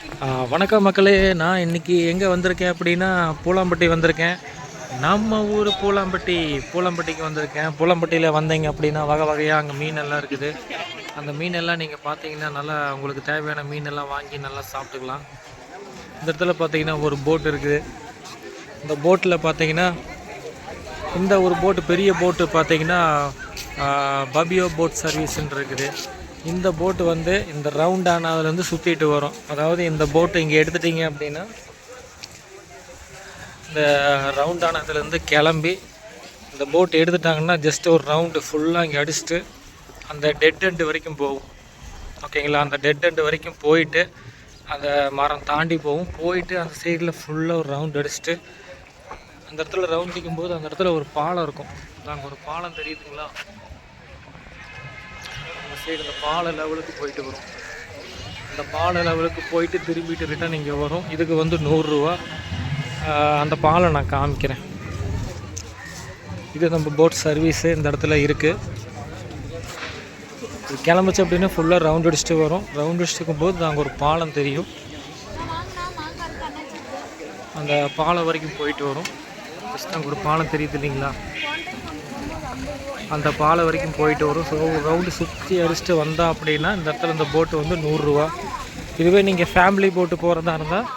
வணக்கம் மக்களே. நான் இன்றைக்கி எங்கே வந்திருக்கேன் அப்படின்னா பூலாம்பட்டி வந்திருக்கேன். நம்ம ஊர் பூலாம்பட்டிக்கு வந்திருக்கேன். பூலாம்பட்டியில் வந்தீங்க அப்படின்னா வகை வகையாக அங்கே மீனெல்லாம் இருக்குது. அந்த மீனெல்லாம் நீங்கள் பார்த்தீங்கன்னா நல்லா உங்களுக்கு தேவையான மீனெல்லாம் வாங்கி நல்லா சாப்பிட்டுக்கலாம். இந்த இடத்துல பார்த்தீங்கன்னா ஒரு போட் இருக்குது. இந்த போட்டில் பார்த்தீங்கன்னா இந்த ஒரு போட்டு பெரிய போட்டு பார்த்தீங்கன்னா பபியோ போட் சர்வீஸ்ன்னு இருக்குது. இந்த போட்டு வந்து இந்த ரவுண்டானதுலேருந்து சுற்றிட்டு வரும். அதாவது இந்த போட்டு இங்கே எடுத்துட்டிங்க அப்படின்னா இந்த ரவுண்டானதுலேருந்து கிளம்பி இந்த போட் எடுத்துட்டாங்கன்னா ஜஸ்ட் ஒரு ரவுண்டு ஃபுல்லாக இங்கே அடிச்சுட்டு அந்த டெட் எண்டு வரைக்கும் போகும். ஓகேங்களா? அந்த டெட் எண்டு வரைக்கும் போயிட்டு அந்த மரம் தாண்டி போயிட்டு அந்த சைடில் ஃபுல்லாக ஒரு ரவுண்ட் அடிச்சுட்டு அந்த இடத்துல ரவுண்ட் அடிக்கும்போது அந்த இடத்துல ஒரு பாலம் இருக்கும். அங்கே ஒரு பாலம் தெரியுதுங்களா? அந்த சைடு அந்த பாலை லெவலுக்கு போயிட்டு வரும். அந்த பாலை லெவலுக்கு போயிட்டு திரும்பிட்டு ரிட்டன் இங்கே வரும். இதுக்கு வந்து 100 ரூபா. அந்த பாலை நான் காமிக்கிறேன். இது நம்ம போட் சர்வீஸு இந்த இடத்துல இருக்குது. இது கிளம்பிச்சு அப்படின்னா ஃபுல்லாக ரவுண்ட் அடிச்சுட்டு வரும். ரவுண்ட் அடிச்சுட்டு இருக்கும்போது அங்கே ஒரு பாலம் தெரியும். அந்த பாலம் வரைக்கும் போயிட்டு வரும். ஜஸ்ட் அங்கே ஒரு பாலம் தெரியுது இல்லைங்களா? அந்த பாலம் வரைக்கும் போயிட்டு வரும். ஸோ ரவுண்டு சுற்றி அடிச்சுட்டு வந்தால் அப்படின்னா இந்த இடத்துல இந்த போட்டு வந்து 100 ரூபா. இதுவே நீங்கள் ஃபேமிலி போட்டு போகிறதா இருந்தால்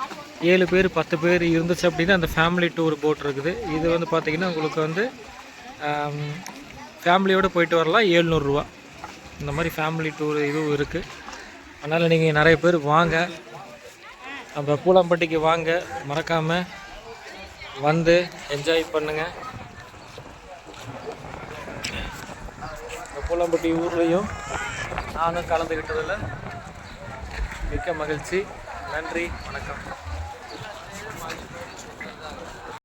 7 பேர் 10 பேர் இருந்துச்சு அப்படின்னா அந்த ஃபேமிலி டூர் போட் இருக்குது. இது வந்து பார்த்திங்கன்னா உங்களுக்கு வந்து ஃபேமிலியோடு போயிட்டு வரலாம் 700 ரூபா. இந்த மாதிரி ஃபேமிலி டூர் இதுவும் இருக்குது. அதனால் நீங்கள் நிறைய பேர் வாங்க, நம்ம பூலாம்பட்டிக்கு வாங்க, மறக்காமல் வந்து என்ஜாய் பண்ணுங்கள். பூலாம்பட்டி ஊர்லேயும் நானும் கலந்துக்கிட்டதில் மிக்க மகிழ்ச்சி. நன்றி, வணக்கம்.